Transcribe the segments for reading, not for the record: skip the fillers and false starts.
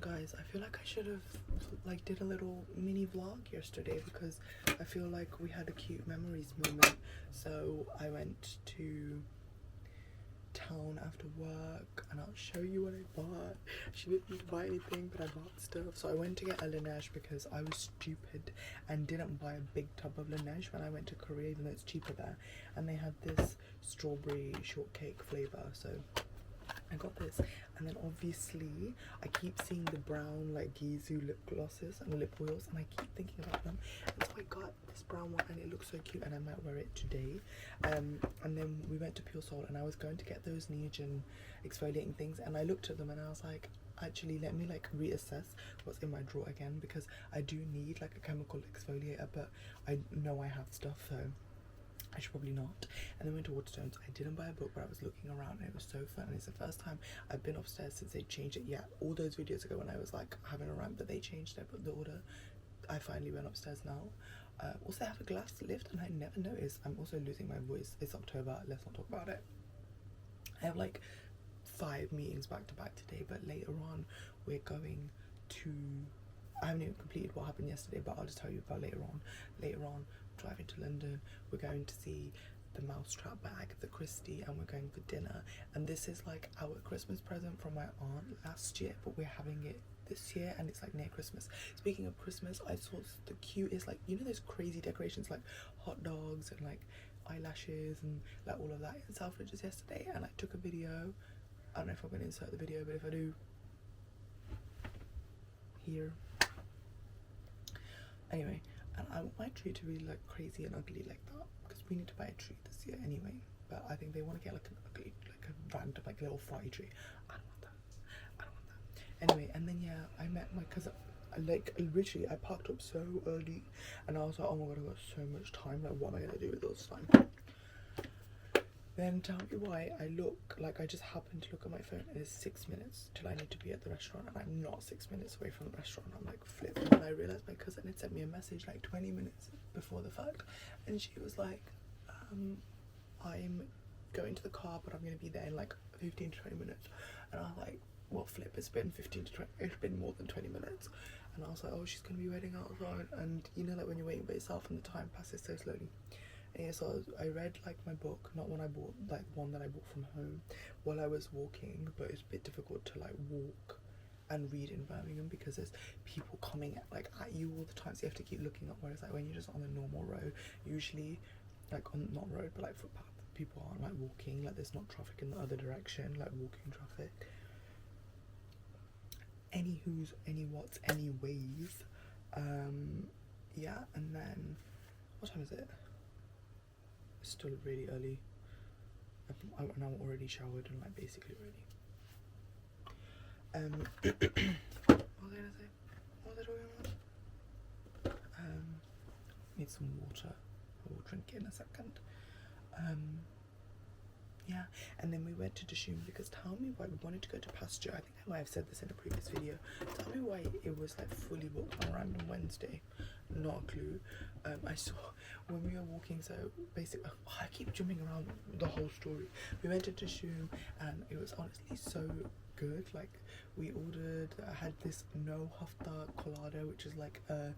guys, I feel like I should have like did a little mini vlog yesterday because I feel like we had a cute memories moment. So I went to town after work and I'll show you what I bought. She didn't need to buy anything, but I bought stuff. So I went to get a Laneige because I was stupid and didn't buy a big tub of Laneige when I went to Korea, even though it's cheaper there. And they had this strawberry shortcake flavour, so I got this. And then obviously I keep seeing the brown like Gizu lip glosses and lip oils, and I keep thinking about them, and so I got this brown one and it looks so cute and I might wear it today. And then we went to Pure Soul and I was going to get those Neogen exfoliating things, and I looked at them and I was like, actually let me like reassess what's in my drawer again, because I do need like a chemical exfoliator, but I know I have stuff, so I should probably not. And then went to Waterstones. I didn't buy a book, but I was looking around and it was so fun, and it's the first time I've been upstairs since they changed it. Yeah, all those videos ago when I was like having a rant, but they changed it, but the order, I finally went upstairs now. Also, I have a glass lift and I never noticed. I'm also losing my voice. It's October, let's not talk about it. I have like 5 meetings back to back today, but later on we're going to, I haven't even completed what happened yesterday, but I'll just tell you about later on. Later on, driving to London, we're going to see the Mousetrap bag, the Christie, and we're going for dinner. And this is like our Christmas present from my aunt last year, but we're having it this year and it's like near Christmas. Speaking of Christmas, I saw the cutest, like, you know those crazy decorations like hot dogs and like eyelashes and like all of that in Selfridges yesterday, and I took a video. I don't know if I'm going to insert the video, but if I do, here. Anyway, and I want my tree to be like crazy and ugly like that, because we need to buy a tree this year anyway. But I think they want to get like an ugly, like a random like little fry tree. I don't want that. I don't want that. Anyway, and then yeah, I met my cousin. Like literally, I parked up so early, and I was like, oh my god, I got so much time. Like, what am I gonna do with all this time? Then tell me why I look like I just happened to look at my phone and it's 6 minutes till I need to be at the restaurant, and I'm not 6 minutes away from the restaurant. I'm like flipping, and I realised my cousin had sent me a message like 20 minutes before the fact, and she was like, I'm going to the car, but I'm going to be there in like 15 to 20 minutes. And I was like, what flip, it's been 15 to 20, it's been more than 20 minutes. And I was like, oh, she's going to be waiting outside. And you know, like when you're waiting by yourself and the time passes so slowly. And yeah, so I read like my book, not one I bought, like one that I bought from home, while I was walking, but it's a bit difficult to like walk and read in Birmingham because there's people coming at you all the time, so you have to keep looking up, whereas like when you're just on the normal road, usually like on, not road, but like footpath, people aren't like walking, like there's not traffic in the other direction, like walking traffic. Anywho's, any what's, anyways, yeah. And then what time is it? It's still really early. I'm already showered and like basically ready. What was I gonna say? What was I talking about? Need some water. I will drink it in a second. Yeah, and then we went to Dishoom because tell me why we wanted to go to Pasture. I think I might have said this in a previous video. Tell me why it was like fully booked on a random Wednesday. Not a clue. I saw when we were walking, so basically, I keep jumping around the whole story. We went to Dishoom and it was honestly so good. Like we ordered, I had this no hafta colada, which is like a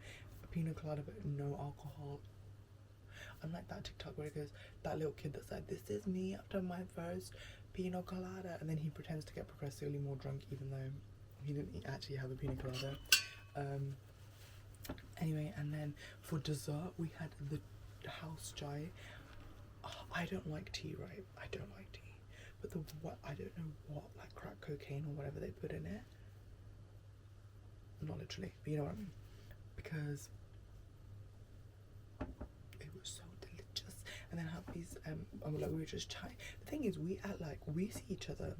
pina colada but no alcohol. Unlike that TikTok where it goes, that little kid that said, this is me after my first pina colada, and then he pretends to get progressively more drunk even though he didn't actually have a pina colada. Anyway, and then for dessert we had the house chai. I don't like tea, right? I don't like tea, but I don't know what, like crack cocaine or whatever they put in it, not literally, but you know what I mean, because it was so delicious. And then have these like we were just chatting. The thing is, we see each other,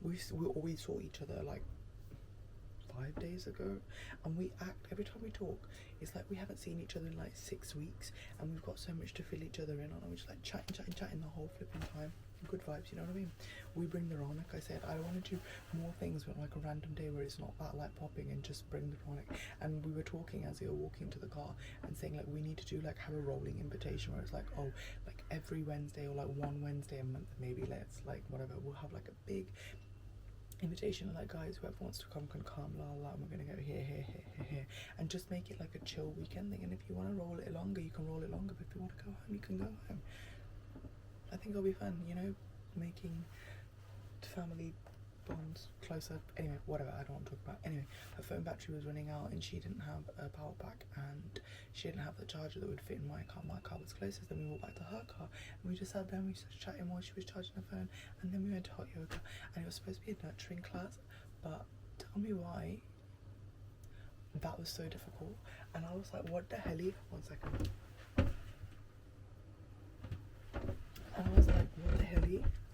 we always saw each other like 5 days ago, and we act every time we talk, it's like we haven't seen each other in like 6 weeks, and we've got so much to fill each other in on, and we're just like chatting the whole flipping time. Good vibes, you know what I mean? We bring the Ronic. I said I want to do more things, but like a random day where it's not that like popping, and just bring the Ronic. And we were talking as we were walking to the car and saying like we need to do like have a rolling invitation where it's like, oh, like every Wednesday or like one Wednesday a month maybe, let's like whatever, we'll have like a big invitation, like, guys, whoever wants to come can come, la la, we're gonna go here, here, here, here, here, and just make it like a chill weekend thing. And if you want to roll it longer, you can roll it longer, but if you want to go home, you can go home. I think it'll be fun, you know, making family bonds closer. Anyway, whatever, I don't want to talk about. Anyway, her phone battery was running out and she didn't have a power pack and she didn't have the charger that would fit in my car. My car was closest. Then we walked back to her car and we just sat there and we started chatting while she was charging her phone, and then we went to hot yoga, and it was supposed to be a nurturing class, but tell me why that was so difficult. And I was like, what the hell? One second. And I was like, what the hell?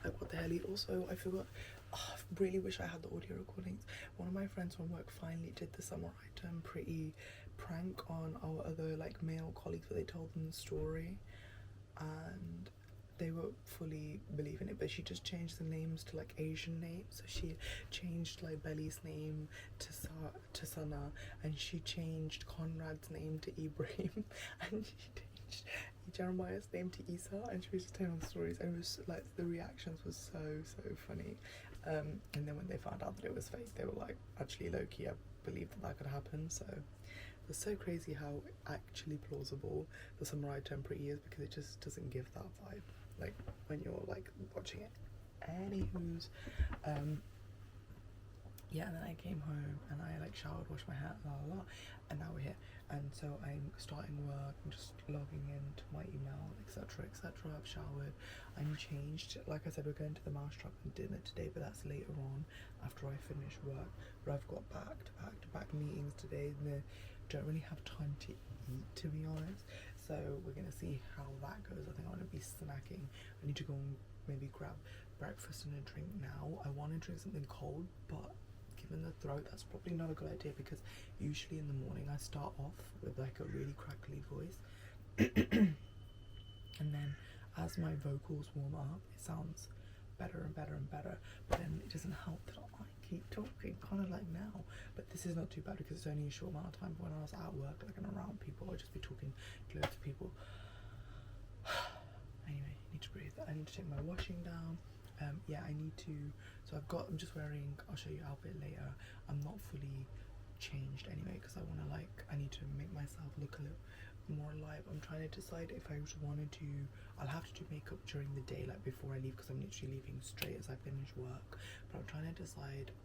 Like, what the hell? Also, I forgot. Oh, I really wish I had the audio recordings. One of my friends from work finally did the Samurai Term Pretty prank on our other like male colleagues, where they told them the story and they were fully believing it, but she just changed the names to like Asian names. So she changed like Belly's name to Sana, and she changed Conrad's name to Ibrahim, and she changed Jeremiah's name to Isa, and she was just telling the stories, and it was like the reactions was so funny. And then when they found out that it was fake, they were like, actually low-key, I believe that could happen. So it's so crazy how actually plausible the Samurai Term Pretty is, because it just doesn't give that vibe like when you're like watching it. Anywho's, yeah, and then I came home and I like showered, washed my hair, la la la, and now we're here. And so I'm starting work, I'm just logging into my email, etc, etc. I've showered, I'm changed. Like I said, we're going to the Mousetrap and dinner today, but that's later on after I finish work. But I've got back-to-back meetings today, and I don't really have time to eat, to be honest. So we're gonna see how that goes. I think I want to be snacking. I need to go and maybe grab breakfast and a drink now. I want to drink something cold, but given the throat, that's probably not a good idea, because usually in the morning I start off with like a really crackly voice and then as my vocals warm up, it sounds better and better and better, but then it doesn't help that I keep talking, kind of like now. But this is not too bad because it's only a short amount of time. But when I was at work, like, and around people, I'd just be talking to loads of people. Anyway, I need to breathe. I need to take my washing down. Yeah, I need to, so I'm just wearing, I'll show you outfit later. I'm not fully changed anyway, because I want to like, I need to make myself look a little more alive. I'm trying to decide if I just wanted to, I'll have to do makeup during the day, like before I leave, because I'm literally leaving straight as I finish work. But I'm trying to decide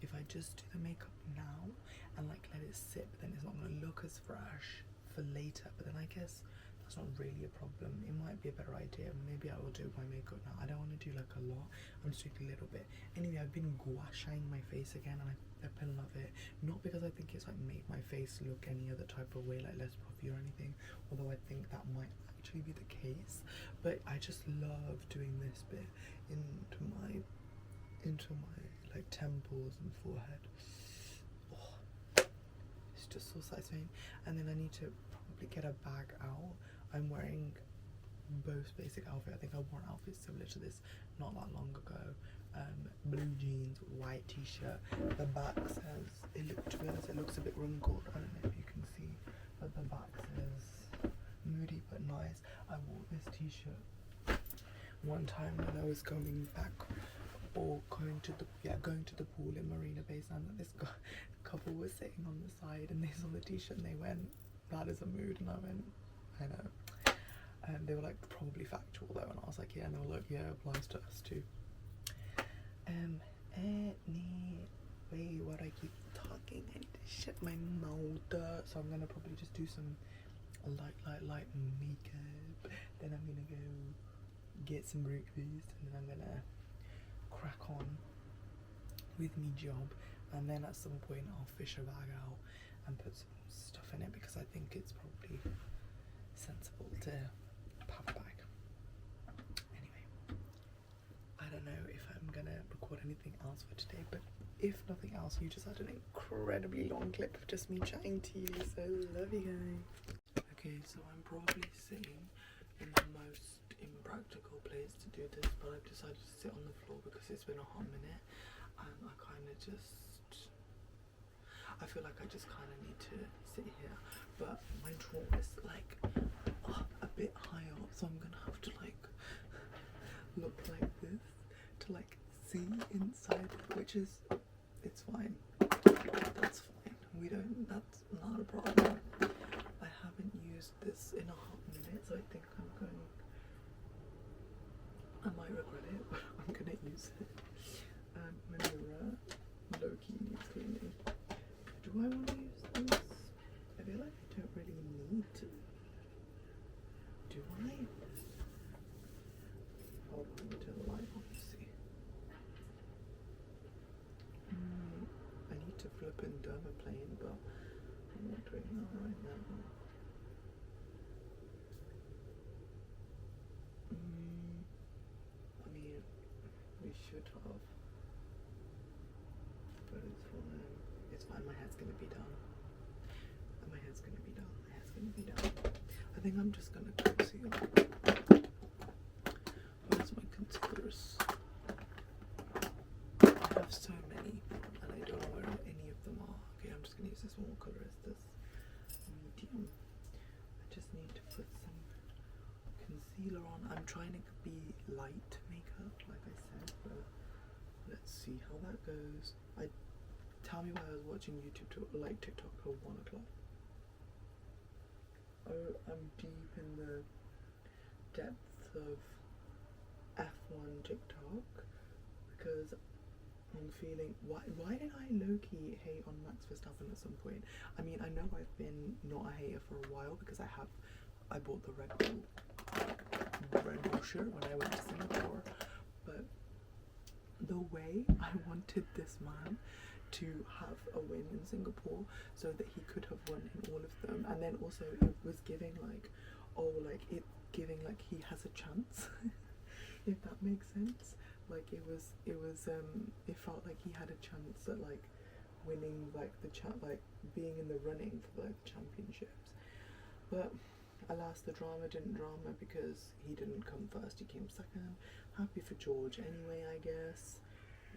if I just do the makeup now and like let it sit, but then it's not going to look as fresh for later. But then I guess that's not really a problem. It might be a better idea. Maybe I will do my makeup now. I don't want to do like a lot. I'm just doing a little bit. Anyway, I've been gua shaing my face again, and I love it. Not because I think it's like made my face look any other type of way, like less puffy or anything, although I think that might actually be the case. But I just love doing this bit into my like temples and forehead. Oh, it's just so satisfying. And then I need to probably get a bag out. I'm wearing both basic outfit. I think I wore an outfit similar to this not that long ago. Blue jeans, white t-shirt. The back says, to be honest, it looks a bit wrinkled. I don't know if you can see, but the back says moody but nice. I wore this t-shirt one time when I was going back, or going to the pool in Marina Bay Sands, and this couple was sitting on the side and they saw the t-shirt and they went, that is a mood. And I went, I know. And they were like, probably factual though, and I was like, yeah. And they were like, yeah, applies to us too. Anyway, what I keep talking, I need to shut my mouth. So I'm gonna probably just do some light makeup. Then I'm gonna go get some breakfast, and then I'm gonna crack on with me job. And then at some point I'll fish a bag out and put some stuff in it, because I think it's probably sensible to have a bag. Anyway, I don't know if I'm gonna record anything else for today, but if nothing else, you just had an incredibly long clip of just me chatting to you, so love you guys. Okay, so I'm probably sitting in the most impractical place to do this, but I've decided to sit on the floor because it's been a hot minute, and I kind of just, I feel like I just kind of need to sit here, but my drawer is like a bit high up, so I'm gonna have to like look like this to like see inside, which is, it's fine. That's fine. We don't, that's not a problem. I haven't used this in a hot minute, so I think I might regret it, but I'm gonna use it. My mirror low-key needs cleaning. Do I want to use this? I feel like I don't really need to. Do I? Hold on, let me turn the light on, see. I need to flip and dermaplane, but I'm not doing that right now. I mean, we should have. But it's fine. It's fine, my hair's gonna be done. My hair's gonna be done. My hair's gonna be done. I think I'm just gonna conceal. Where's my concealers? I have so many, and I don't know where any of them are. Okay, I'm just gonna use this one. What color is this? Medium. I just need to put some concealer on. I'm trying to be light makeup, like I said, but let's see how that goes. Tell me why I was watching YouTube like TikTok till 1 o'clock. Oh, I'm deep in the depths of F1 TikTok because I'm feeling, why did I low-key hate on Max Verstappen at some point? I mean, I know I've been not a hater for a while because I bought the Red Bull shirt when I went to Singapore, but the way I wanted this man to have a win in Singapore so that he could have won in all of them, and then also it was giving like, oh, like it giving like he has a chance if that makes sense. Like it felt like he had a chance at like winning like like being in the running for like the championships. But alas, the drama didn't drama because he didn't come first, he came second. Happy for George anyway, I guess.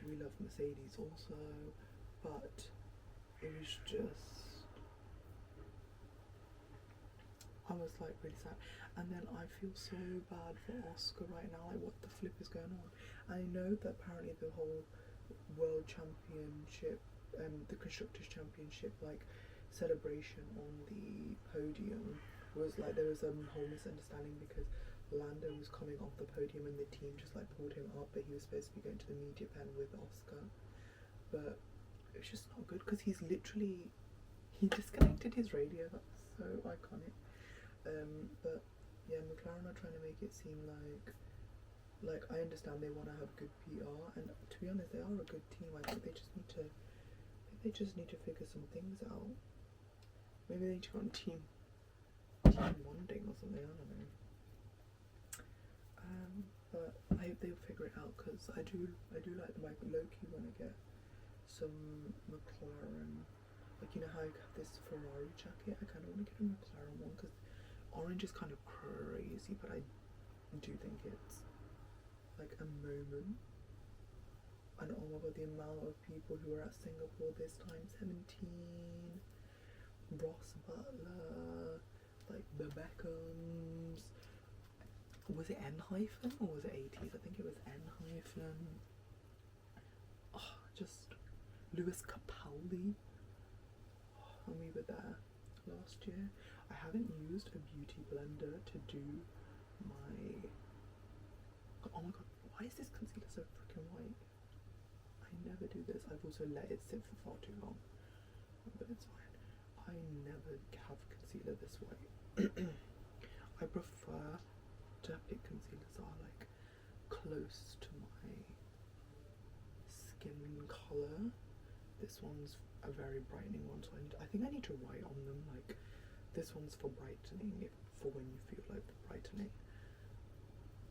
We love Mercedes also, but it was just, I was like really sad. And then I feel so bad for Oscar right now, like what the flip is going on. I know that apparently the whole world championship, the constructors championship like celebration on the podium was like, there was a whole misunderstanding because Lando was coming off the podium and the team just like pulled him up, but he was supposed to be going to the media pen with Oscar. But it was just not good because he disconnected his radio. That's so iconic. But yeah, McLaren are trying to make it seem like I understand they want to have good PR, and to be honest, they are a good team. I think they just need to figure some things out. Maybe they need to go on team bonding or something, I don't know. But I hope they'll figure it out because I do like the like low-key when I get some McLaren, like you know how I have this Ferrari jacket, I kind of want to get a McLaren one because orange is kind of crazy, but I do think it's like a moment. And oh my god, the amount of people who were at Singapore this time, 17, Ross Butler, like the Beckhams. Was it N-hyphen or was it 80s? I think it was N-hyphen. Oh, just Lewis Capaldi. Oh, when we were there last year. I haven't used a beauty blender to do my... Oh my god, why is this concealer so freaking white? I never do this. I've also let it sit for far too long. But it's fine. I never have concealer this white. I prefer to pick concealers that are like close to my skin colour. This one's a very brightening one, so I think I need to write on them like this one's for brightening, for when you feel like the brightening.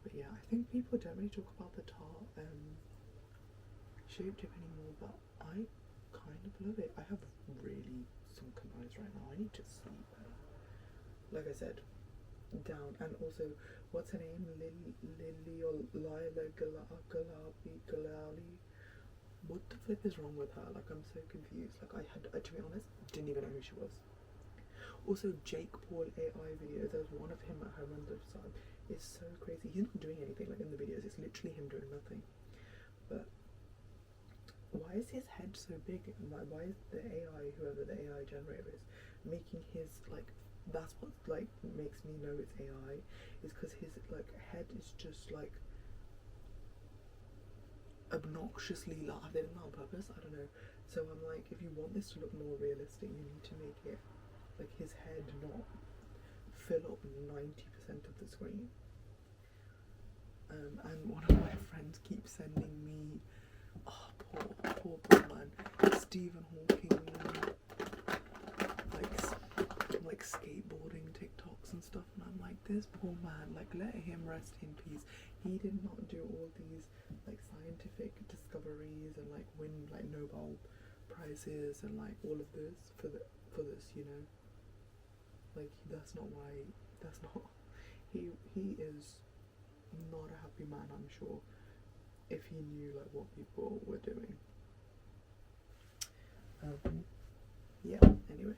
But yeah, I think people don't really talk about the Tarte shape tip anymore, but I kind of love it. I have really sunken eyes right now. I need to sleep better. Like I said, down. And also, what's her name? Lily or Lila Galali. What the flip is wrong with her? Like, I'm so confused. Like, I to be honest, didn't even know who she was. Also, Jake Paul AI videos, there's one of him at her on the side. It's so crazy. He's not doing anything like in the videos. It's literally him doing nothing. But why is his head so big? Like, why is the AI, whoever the AI generator is, making his, like, that's what, like, makes me know it's AI, is because his, like, head is just, like, obnoxiously large. They did it on purpose, I don't know. So I'm like, if you want this to look more realistic, you need to make it, like, his head not fill up 90% of the screen. And one of my friends keeps sending me, oh, poor man, Stephen Hawking, like skateboarding TikToks and stuff, and I'm like, this poor man, like, let him rest in peace. He did not do all these, like, scientific discoveries and, like, win, like, Nobel prizes and, like, all of this for this, you know. Like, that's not he is not a happy man, I'm sure, if he knew, like, what people were doing. Yeah, anyway,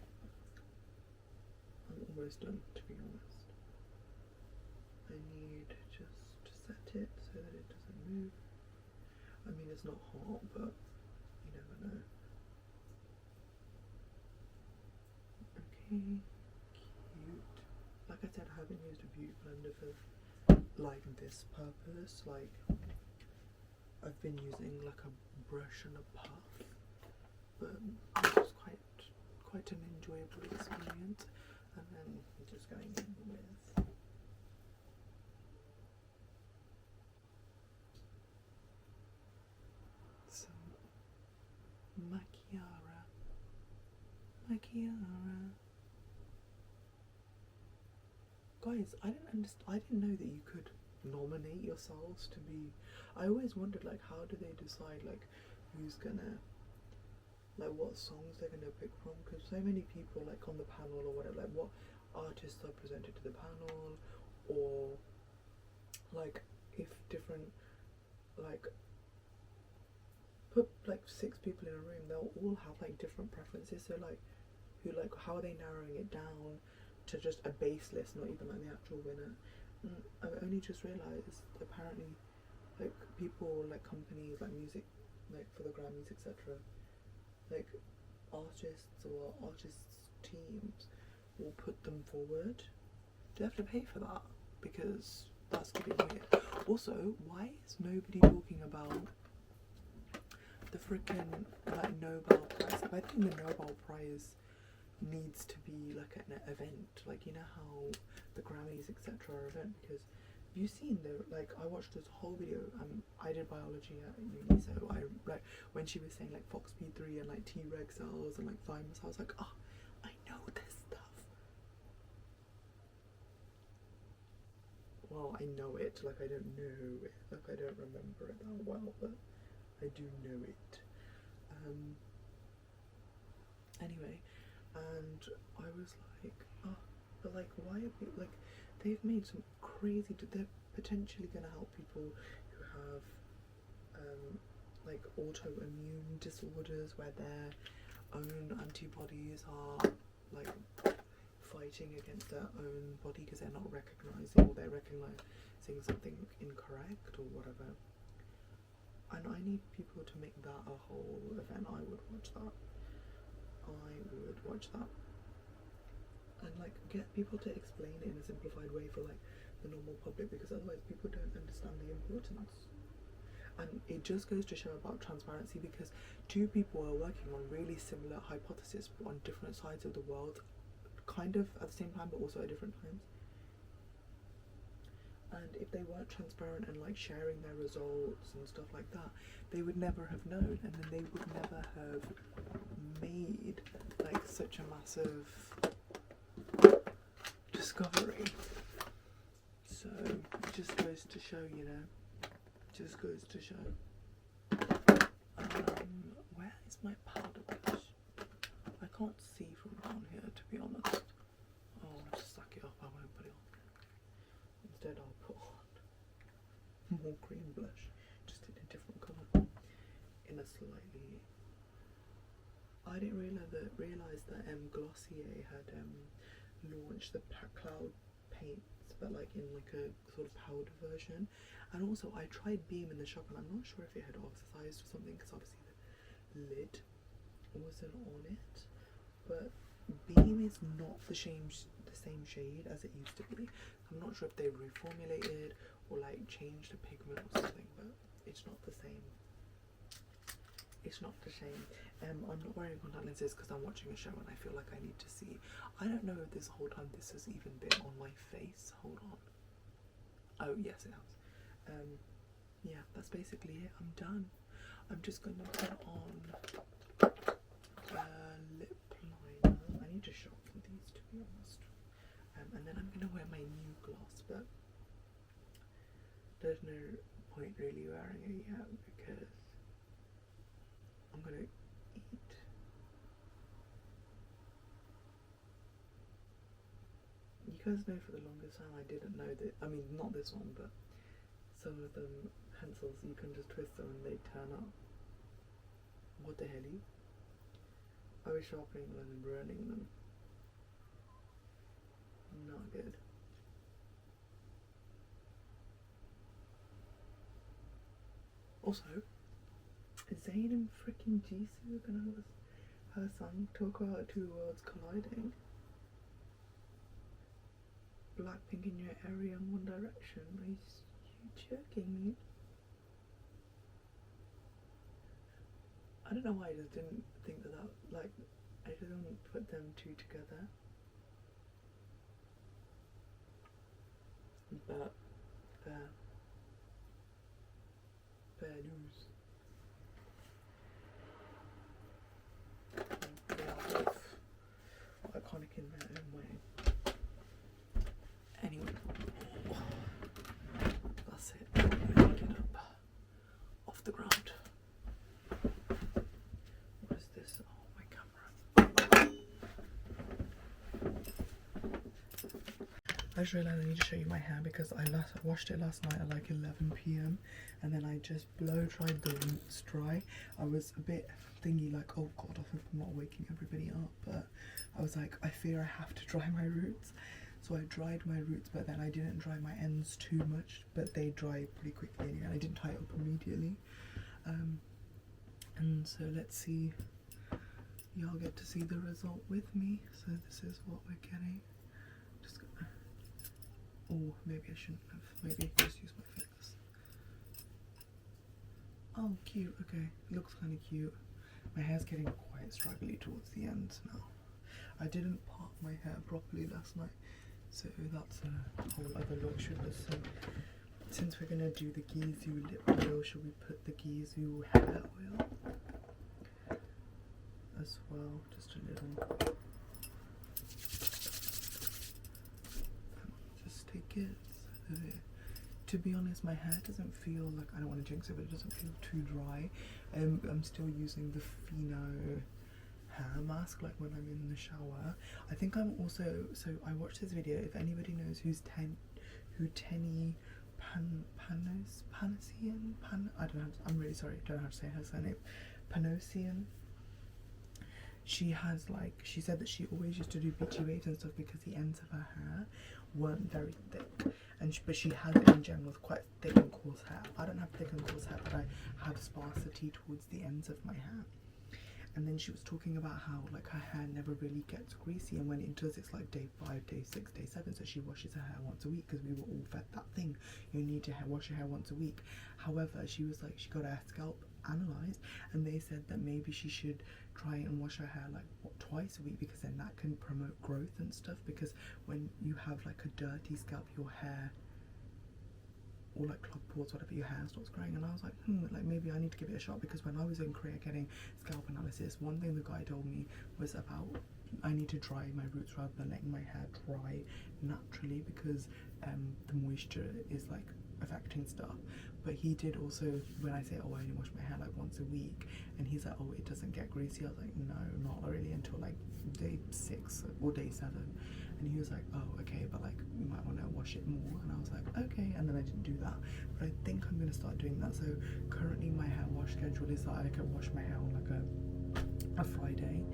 I'm almost done, to be honest. I need just to set it so that it doesn't move. I mean, it's not hot, but you never know. Okay, cute. Like I said, I haven't used a beauty blender for, like, this purpose. Like, I've been using, like, a brush and a puff, but it was quite an enjoyable experience. And then just going in with some macchiara. Guys, I didn't know that you could nominate yourselves to be. I always wondered, like, how do they decide, like, who's gonna, like, what songs they're gonna pick from, because so many people, like, on the panel or whatever, like, what artists are presented to the panel, or, like, if different, like, put, like, 6 people in a room, they'll all have, like, different preferences. So, like, who, like, how are they narrowing it down to just a base list, not even, like, the actual winner? And I only just realised, apparently, like, people, like, companies, like, music, like, for the Grammys, etc., like, artists or artists' teams will put them forward. Do they have to pay for that? Because that's giving weird. Also, why is nobody talking about the freaking, like, Nobel Prize? I think the Nobel Prize needs to be, like, an event, like, you know how the Grammys, etc., are an event, because have you seen like, I watched this whole video, I did biology at uni, so I, like, when she was saying, like, FOXP3 and, like, T-reg cells and, like, thymus, I was like, oh, I know this stuff. Well, I know it, like, I don't know it, like, I don't remember it that well, but I do know it. Anyway, and I was like, oh, but, like, why are people, like, they've made some crazy, they're potentially going to help people who have, like, autoimmune disorders where their own antibodies are, like, fighting against their own body because they're not recognising, or they're recognising something incorrect or whatever. And I need people to make that a whole event. I would watch that. And, like, get people to explain it in a simplified way for, like, the normal public, because otherwise people don't understand the importance. And it just goes to show about transparency, because 2 people are working on really similar hypotheses but on different sides of the world, kind of at the same time but also at different times. And if they weren't transparent and, like, sharing their results and stuff like that, they would never have known, and then they would never have made, like, such a massive discovery. So it just goes to show, you know, just goes to show. Where is my powder brush? I can't see from down here, to be honest. Oh, I'll just suck it up, I won't put it on. Instead I'll put on more cream blush, just in a different colour, in a slightly. I didn't realise that Glossier had launched the cloud paints, but, like, in, like, a sort of powder version. And also I tried Beam in the shop, and I'm not sure if it had oxidized or something, because obviously lid wasn't on it, but Beam is not the same shade as it used to be. I'm not sure if they reformulated or like changed the pigment or something, but it's not the same. It's not the same. I'm not wearing contact lenses because I'm watching a show and I feel like I need to see. I don't know if this whole time this has even been on my face. Hold on. Oh yes, it has. Yeah, that's basically it. I'm done. I'm just gonna put on lip liner. I need to sharpen these, to be honest. And then I'm gonna wear my new gloss, but there's no point really wearing it yet because I'm gonna eat. You guys know for the longest time I didn't know that, I mean not this one, but some of them pencils you can just twist them and they turn up. What the hell? I was sharpening them and burning them. Not good. Also, Zayn and freaking Jisoo are gonna have her song talk about two worlds colliding. Blackpink in your area in One Direction. Are you joking me? I don't know why I just didn't think that like, I didn't put them two together. But, fair news. They are both iconic in their own way. Anyway, that's it. I'm gonna get up off the ground. What is this? Oh, my camera. I just realised I need to show you my hair because I washed it last night at like 11 PM and then I just blow dried the roots dry. I was a bit thingy like, oh god, I hope I'm not waking everybody up, but I was like, I fear I have to dry my roots. So I dried my roots, but then I didn't dry my ends too much, but they dry pretty quickly anyway, and I didn't tie it up immediately. And so let's see, y'all get to see the result with me. So this is what we're getting. Just gonna, oh, maybe I shouldn't have, maybe just use my fingers. Oh, cute, okay, looks kind of cute. My hair's getting quite straggly towards the end now. I didn't part my hair properly last night, so that's a whole other look. Since we're gonna do the Gizu lip oil, should we put the Gizu hair oil as well? Just a little. Just take it. To be honest, my hair doesn't feel like, I don't want to jinx it, but it doesn't feel too dry. I'm still using the Fino hair mask like when I'm in the shower. I think I'm also, so I watched this video, if anybody knows who Tenny Panosian, I don't know, I'm really sorry, I don't know how to say her surname, Panosian. She has like, she said that she always used to do beachy waves and stuff because the ends of her hair weren't very thick, and but she has in general quite thick and coarse hair. I don't have thick and coarse hair, but I have sparsity towards the ends of my hair. And then she was talking about how like her hair never really gets greasy, and when it does, it's like day 5, day 6, day 7. So she washes her hair once a week because we were all fed that thing, you need to wash your hair once a week. However, she was like, she got her scalp analysed and they said that maybe she should try and wash her hair like twice a week, because then that can promote growth and stuff, because when you have like a dirty scalp, your hair, or like clogged pores, whatever, your hair starts growing. And I was like, like maybe I need to give it a shot, because when I was in Korea getting scalp analysis, one thing the guy told me was about I need to dry my roots rather than letting my hair dry naturally, because the moisture is like affecting stuff. But he did also, when I say, oh, I only wash my hair like once a week, and he's like, oh, it doesn't get greasy, I was like, no, not really until like day 6 or day 7. And he was like, oh, okay, but like you might want to wash it more. And I was like, okay, and then I didn't do that, but I think I'm going to start doing that. So currently my hair wash schedule is that I can wash my hair on like a Friday,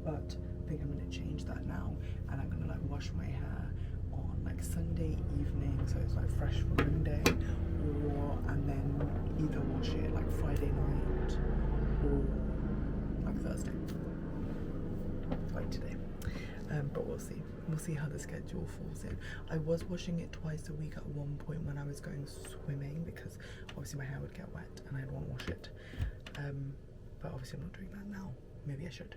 but I think I'm going to change that now, and I'm going to like wash my hair on like Sunday evening, so it's like fresh for Monday, and then either wash it like Friday night or Thursday, like today. But we'll see. We'll see how the schedule falls in. I was washing it twice a week at one point when I was going swimming, because obviously my hair would get wet and I'd want to wash it. But obviously I'm not doing that now. Maybe I should.